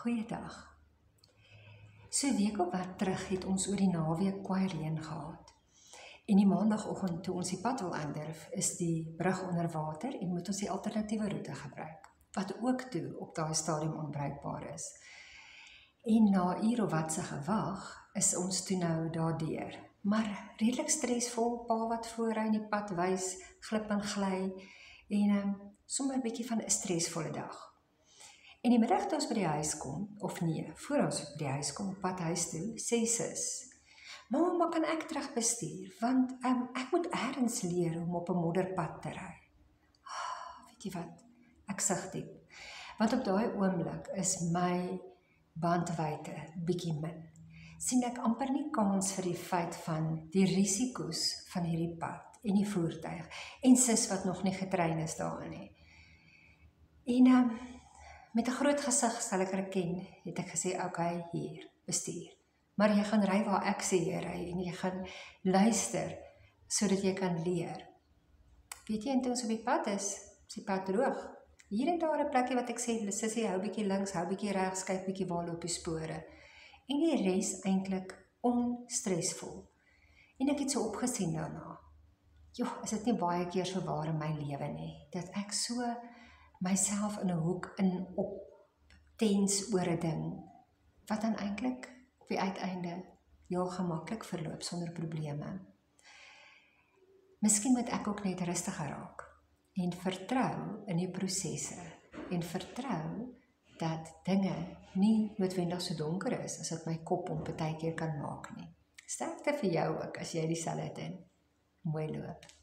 Goeiedag. So 'n week of wat terug het ons oor die naweek kwai reën gehad. En die maandagoggend toe ons die pad wil aandurf, is die brug onder water en moet ons die alternatiewe roete gebruik, wat ook toe op daai stadium onbruikbaar is. En na 'n uur of wat se gewag, is ons toe nou daardeur. Maar redelik stresvol, pa wat voorry in die pad wys, glip en gly, en sommer 'n bietjie van 'n stresvolle dag. En die middag toe ons by die huis kom, of nee, voor ons by die huis kom, op pad huis toe, sê sis, "Mamma, kan ek terug bestuur, want ek moet eers leer om op 'n modderpad te ry." Weet jy wat, ek sug diep, want op daai oomblik is my bandwydte bietjie min. Sien ek amper nie kans vir die feit van die risiko's van hierdie pad en die voertuig, en sis wat nog nie getrein is daarin nie. En met 'n groot gesig sal ek erken, het ek gesê, "Okay, hier, bestuur. Maar jy gaan ry waar ek sê jy ry, en jy gaan luister, sodat jy kan leer." Weet jy, en toe ons op die pad is die pad droog. Hier en daar 'n plekkie wat ek sê, "Sissie, hou bietjie links, hou bietjie regs, kyk bietjie waar loop die spore." En die res eintlik onstresvol. En ek het so opgesien daarna. Joh, is dit nie baie keer so waar in my lewe nie, dat ek so myself in 'n hoek optens oor 'n ding, wat dan eintlik op die uiteinde heel gemaklik verloop sonder probleme. Miskien moet ek ook net rustiger raak en vertrou in die prosesse en vertrou dat dinge nie noodwendig so donker is as wat my kop hom partykeer kan maak nie. Sterkte vir jou ook as jy dieselfde doen. Mooi loop.